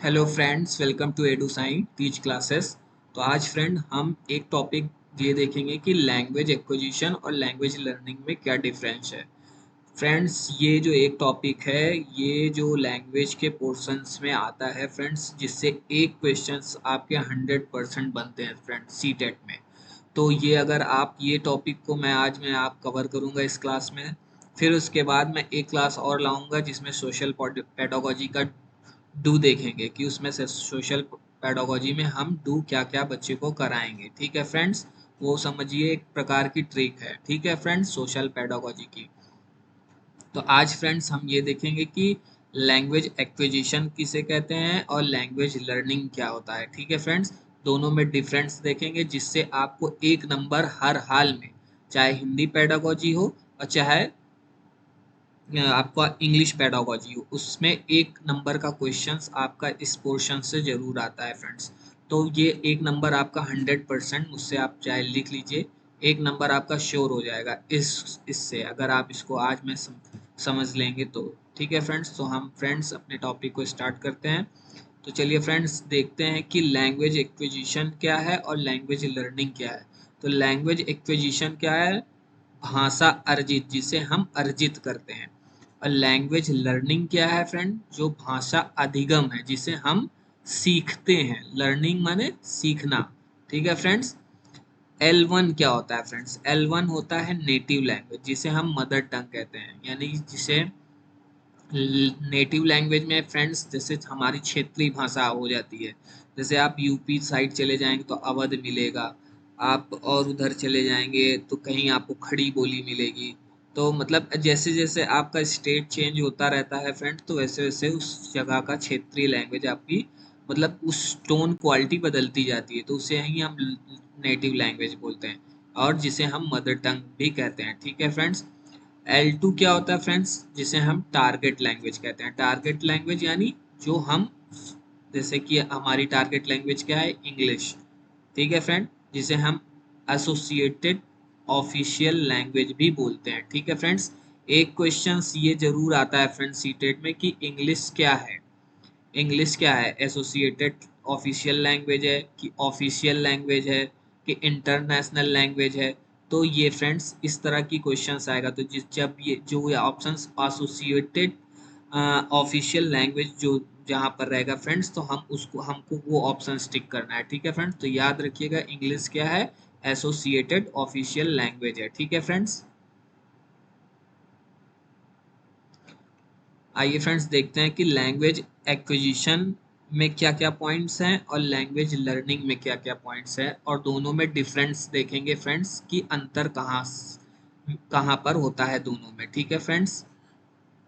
Hello friends, welcome to edu sign teach classes. तो आज friend हम एक टॉपिक ये देखेंगे कि लैंग्वेज एक्विजिशन और लैंग्वेज लर्निंग में क्या डिफरेंस है। फ्रेंड्स, ये जो एक टॉपिक है, ये जो लैंग्वेज के पोर्शंस में आता है फ्रेंड्स, जिससे एक क्वेश्चंस आपके 100% बनते हैं फ्रेंड्स सी टेट में। तो ये अगर आप ये टॉपिक को मैं आप कवर करूँगा इस क्लास में। फिर उसके बाद मैं एक क्लास और लाऊंगा जिसमें सोशल पेडागोजी का डू देखेंगे कि उसमें से सोशल पेडागोजी में हम डू क्या क्या बच्चे को कराएंगे। ठीक है फ्रेंड्स, वो समझिए एक प्रकार की ट्रिक है। ठीक है फ्रेंड्स, सोशल पेडागोजी की। तो आज फ्रेंड्स हम ये देखेंगे कि लैंग्वेज एक्विजिशन किसे कहते हैं और लैंग्वेज लर्निंग क्या होता है। ठीक है फ्रेंड्स, दोनों में डिफरेंस देखेंगे जिससे आपको एक नंबर हर हाल में, चाहे हिंदी पेडागोजी हो और चाहे आपका इंग्लिश पेडागोजी हो, उसमें एक नंबर का क्वेश्चंस आपका इस पोर्शन से जरूर आता है फ्रेंड्स। तो ये एक नंबर आपका 100% मुझसे आप चाहे लिख लीजिए, एक नंबर आपका श्योर हो जाएगा इससे अगर आप इसको आज में समझ लेंगे तो। ठीक है फ्रेंड्स, तो हम फ्रेंड्स अपने टॉपिक को स्टार्ट करते हैं। तो चलिए फ्रेंड्स देखते हैं कि लैंग्वेज एक्विजिशन क्या है और लैंग्वेज लर्निंग क्या है। तो लैंग्वेज एक्विजिशन क्या है? भाषा अर्जित, जिसे हम अर्जित करते हैं। और लैंग्वेज लर्निंग क्या है फ्रेंड? जो भाषा अधिगम है, जिसे हम सीखते हैं। लर्निंग माने सीखना। ठीक है फ्रेंड्स। L1 क्या होता है फ्रेंड्स? L1 होता है नेटिव लैंग्वेज, जिसे हम मदर टंग कहते हैं, यानी जिसे नेटिव लैंग्वेज में फ्रेंड्स जैसे हमारी क्षेत्रीय भाषा हो जाती है। जैसे आप यूपी साइड चले जाएंगे तो अवध मिलेगा, आप और उधर चले जाएंगे तो कहीं आपको खड़ी बोली मिलेगी। तो मतलब जैसे जैसे आपका स्टेट चेंज होता रहता है फ्रेंड, तो वैसे वैसे उस जगह का क्षेत्रीय लैंग्वेज आपकी मतलब उस टोन क्वालिटी बदलती जाती है, तो उसे ही हम नेटिव लैंग्वेज बोलते हैं और जिसे हम मदर टंग भी कहते हैं। ठीक है फ्रेंड्स। L2 क्या होता है फ्रेंड्स? जिसे हम टारगेट लैंग्वेज कहते हैं। टारगेट लैंग्वेज यानी जो हम, जैसे कि हमारी टारगेट लैंग्वेज क्या है? इंग्लिश। ठीक है फ्रेंड, जिसे हम एसोसिएटेड ऑफिशियल लैंग्वेज भी बोलते हैं। ठीक है फ्रेंड्स। एक क्वेश्चन ये जरूर आता है फ्रेंड्स सीटेट में कि इंग्लिश क्या है। इंग्लिश क्या है? एसोसिएटेड ऑफिशियल लैंग्वेज है कि ऑफिशियल लैंग्वेज है कि इंटरनेशनल लैंग्वेज है? तो ये फ्रेंड्स इस तरह की क्वेश्चंस आएगा, तो जिस जब ये जो ऑप्शंस एसोसिएटेड ऑफिशियल लैंग्वेज जो जहाँ पर रहेगा फ्रेंड्स, तो हम उसको हमको वो ऑप्शन टिक करना है। ठीक है फ्रेंड्स, तो याद रखिएगा इंग्लिश क्या है? एसोसिएटेड ऑफिशियल लैंग्वेज है। ठीक है फ्रेंड्स। आइए फ्रेंड्स देखते हैं कि लैंग्वेज एक्विजिशन में क्या क्या पॉइंट्स हैं और लैंग्वेज लर्निंग में क्या क्या पॉइंट्स हैं, और दोनों में डिफरेंस देखेंगे फ्रेंड्स कि अंतर कहाँ पर होता है दोनों में। ठीक है फ्रेंड्स।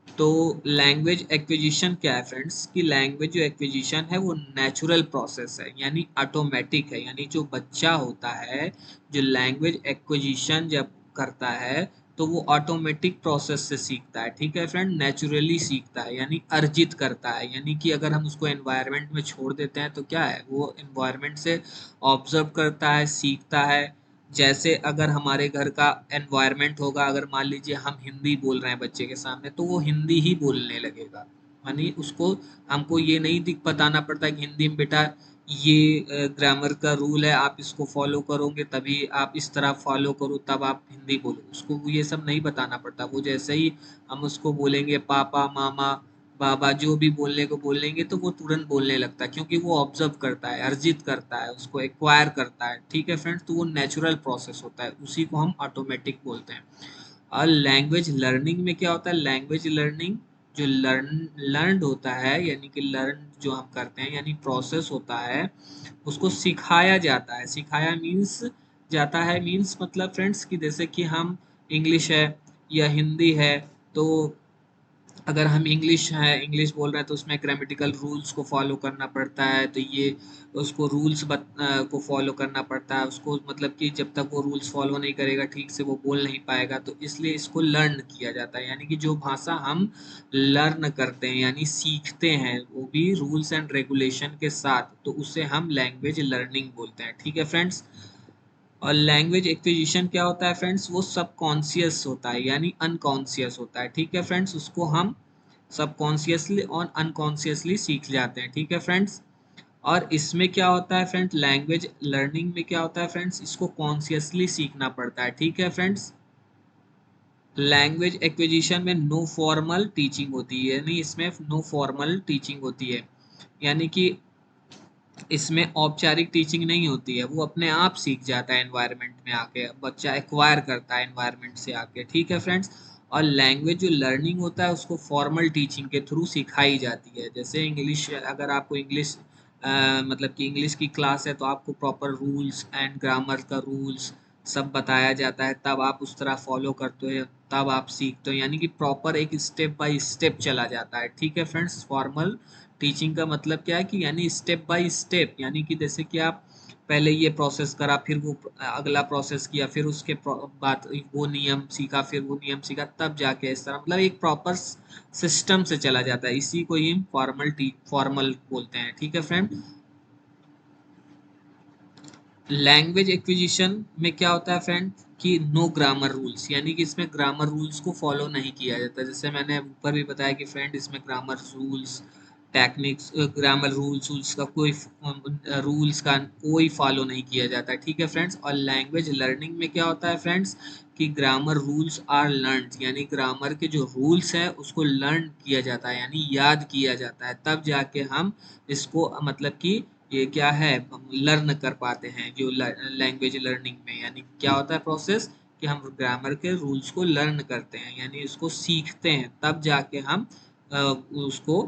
तो लैंग्वेज एक्विजिशन क्या है फ्रेंड्स? कि लैंग्वेज जो एक्विजिशन है वो नेचुरल प्रोसेस है, यानी ऑटोमेटिक है। यानी जो बच्चा होता है, जो लैंग्वेज एक्विजिशन जब करता है, तो वो ऑटोमेटिक प्रोसेस से सीखता है। ठीक है फ्रेंड, नेचुरली सीखता है यानी अर्जित करता है। यानी कि अगर हम उसको एनवायरनमेंट में छोड़ देते हैं तो क्या है, वो एनवायरनमेंट से ऑब्जर्व करता है, सीखता है। जैसे अगर हमारे घर का एनवायरनमेंट होगा, अगर मान लीजिए हम हिंदी बोल रहे हैं बच्चे के सामने, तो वो हिंदी ही बोलने लगेगा। यानी उसको, हमको ये नहीं दिख बताना पड़ता कि हिंदी में बेटा ये ग्रामर का रूल है, आप इसको फॉलो करोगे तभी, आप इस तरह फॉलो करो तब आप हिंदी बोलो। उसको ये सब नहीं बताना पड़ता। वो जैसे ही हम उसको बोलेंगे पापा मामा बाबा जो भी बोलने को बोलेंगे, तो वो तुरंत बोलने लगता है, क्योंकि वो ऑब्जर्व करता है, अर्जित करता है, उसको एक्वायर करता है। ठीक है फ्रेंड्स, तो वो नेचुरल प्रोसेस होता है, उसी को हम ऑटोमेटिक बोलते हैं। और लैंग्वेज लर्निंग में क्या होता है? लैंग्वेज लर्निंग जो लर्नड होता है, यानी कि लर्न जो हम करते हैं यानी प्रोसेस होता है, उसको सिखाया जाता है। सिखाया मीन्स जाता है, मीन्स मतलब फ्रेंड्स कि जैसे कि हम इंग्लिश है या हिंदी है, तो अगर हम इंग्लिश है, इंग्लिश बोल रहे हैं, तो उसमें ग्रामेटिकल रूल्स को फॉलो करना पड़ता है। तो ये उसको रूल्स को फॉलो करना पड़ता है उसको, मतलब कि जब तक वो रूल्स फॉलो नहीं करेगा ठीक से वो बोल नहीं पाएगा। तो इसलिए इसको लर्न किया जाता है, यानी कि जो भाषा हम लर्न करते हैं यानी सीखते हैं, वो भी रूल्स एंड रेगुलेशन के साथ, तो उसे हम लैंग्वेज लर्निंग बोलते हैं। ठीक है फ्रेंड्स। और लैंग्वेज एक्विजिशन क्या होता है फ्रेंड्स? वो सबकॉन्शियस होता है यानी अनकॉन्शियस होता है। ठीक है फ्रेंड्स, उसको हम सबकॉन्शियसली और अनकॉन्शियसली सीख जाते हैं। ठीक है फ्रेंड्स। और इसमें क्या होता है फ्रेंड्स, लैंग्वेज लर्निंग में क्या होता है फ्रेंड्स, इसको कॉन्शियसली सीखना पड़ता है। ठीक है फ्रेंड्स। लैंग्वेज एक्विजिशन में नो फॉर्मल टीचिंग होती है, यानी इसमें नो फॉर्मल टीचिंग होती है, यानी कि इसमें औपचारिक टीचिंग नहीं होती है, वो अपने आप सीख जाता है एनवायरनमेंट में आके, बच्चा एक्वायर करता है एनवायरनमेंट से आके। ठीक है फ्रेंड्स। और लैंग्वेज जो लर्निंग होता है उसको फॉर्मल टीचिंग के थ्रू सिखाई जाती है। जैसे इंग्लिश, अगर आपको इंग्लिश मतलब कि इंग्लिश की क्लास है तो आपको प्रॉपर रूल्स एंड ग्रामर का रूल्स सब बताया जाता है, तब आप उस तरह फॉलो करते हो, तब आप सीखते हो, यानी कि प्रॉपर एक स्टेप बाय स्टेप चला जाता है। ठीक है फ्रेंड्स। फॉर्मल टीचिंग का मतलब क्या है कि यानी स्टेप बाय स्टेप, यानी कि जैसे कि आप पहले ये प्रोसेस करा, फिर वो अगला प्रोसेस किया, फिर उसके बाद वो नियम सीखा, फिर वो नियम सीखा, तब जाके इस तरह मतलब एक प्रॉपर सिस्टम से चला जाता है। इसी को ही हम फॉर्मल बोलते हैं। ठीक है फ्रेंड। लैंग्वेज एक्विजिशन में क्या होता है फ्रेंड कि नो ग्रामर रूल्स, यानी कि इसमें ग्रामर रूल्स को फॉलो नहीं किया जाता। जैसे मैंने ऊपर भी बताया कि फ्रेंड इसमें grammar rules techniques, grammar rules का कोई रूल्स का कोई फॉलो नहीं किया जाता। ठीक है फ्रेंड्स। और लैंग्वेज लर्निंग में क्या होता है फ्रेंड्स कि ग्रामर रूल्स आर लर्न, यानी ग्रामर के जो रूल्स है उसको लर्न किया जाता है, यानी याद किया जाता है, तब जाके हम इसको मतलब कि ये क्या है लर्न कर पाते हैं। जो लैंग्वेज लर्निंग में यानी क्या होता है प्रोसेस कि हम ग्रामर के रूल्स को लर्न करते हैं, यानी इसको सीखते हैं, तब जाके हम उसको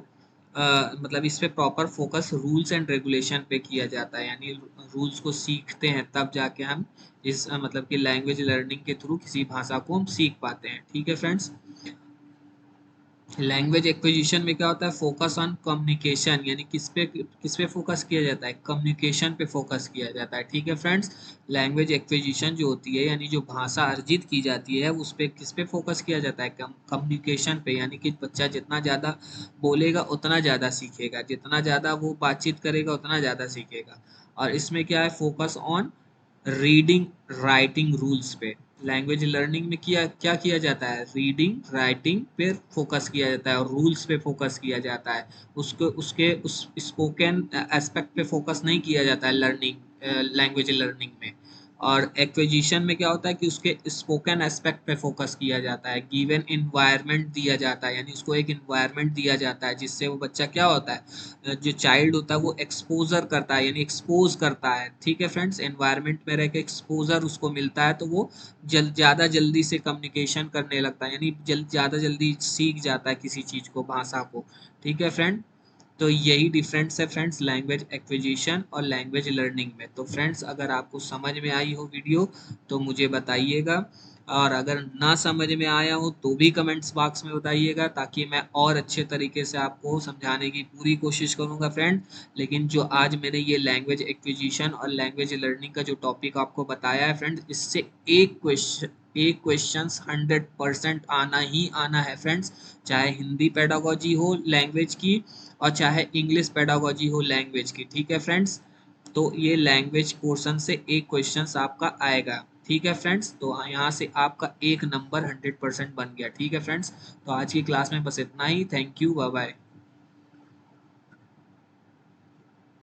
मतलब इस पे proper focus rules and regulation पे किया जाता है, यानी रूल्स को सीखते हैं तब जाके हम इस मतलब कि लैंग्वेज लर्निंग के थ्रू किसी भाषा को हम सीख पाते हैं। ठीक है फ्रेंड्स। लैंग्वेज एक्विजिशन में क्या होता है, फोकस ऑन कम्युनिकेशन, यानी किस पे फोकस किया जाता है, कम्युनिकेशन पे फोकस किया जाता है। ठीक है फ्रेंड्स। लैंग्वेज एक्विजिशन जो होती है यानी जो भाषा अर्जित की जाती है उस पे किस पे फोकस किया जाता है, कम्युनिकेशन पे, यानी कि बच्चा जितना ज़्यादा बोलेगा उतना ज़्यादा सीखेगा, जितना ज़्यादा वो बातचीत करेगा उतना ज़्यादा सीखेगा। और इसमें क्या है, focus on reading writing rules पे। लैंग्वेज लर्निंग में किया क्या किया जाता है, रीडिंग राइटिंग पे फोकस किया जाता है और रूल्स पे फोकस किया जाता है। उसको उसके उस स्पोकन एस्पेक्ट पे फोकस नहीं किया जाता है लर्निंग लैंग्वेज लर्निंग में। और एक्विजिशन में क्या होता है कि उसके स्पोकन एस्पेक्ट पे फोकस किया जाता है, गिवन इन्वायरमेंट दिया जाता है, यानी उसको एक इन्वायरमेंट दिया जाता है जिससे वो बच्चा क्या होता है, जो चाइल्ड होता है वो एक्सपोजर करता है, यानी एक्सपोज करता है। ठीक है फ्रेंड्स। एनवायरनमेंट में रह के एक्सपोजर उसको मिलता है तो वो ज़्यादा जल्दी से कम्युनिकेशन करने लगता है, यानी ज़्यादा जल्दी सीख जाता है किसी चीज़ को, भाषा को। ठीक है फ्रेंड। तो यही डिफरेंस है फ्रेंड्स लैंग्वेज एक्विजिशन और लैंग्वेज लर्निंग में। तो फ्रेंड्स अगर आपको समझ में आई हो वीडियो तो मुझे बताइएगा, और अगर ना समझ में आया हो तो भी कमेंट्स बॉक्स में बताइएगा, ताकि मैं और अच्छे तरीके से आपको समझाने की पूरी कोशिश करूंगा फ्रेंड। लेकिन जो आज मैंने ये लैंग्वेज एक्विजिशन और लैंग्वेज लर्निंग का जो टॉपिक आपको बताया है फ्रेंड्स, इससे एक क्वेश्चंस 100% आना ही आना है फ्रेंड्स, चाहे हिंदी पेडागोजी हो लैंग्वेज की और चाहे इंग्लिश पेडागोजी हो लैंग्वेज की। ठीक है फ्रेंड्स। तो ये लैंग्वेज पोर्शन से एक क्वेश्चंस आपका आएगा। ठीक है फ्रेंड्स। तो यहाँ से आपका एक नंबर 100% बन गया। ठीक है फ्रेंड्स। तो आज की क्लास में बस इतना ही। Thank you, bye bye.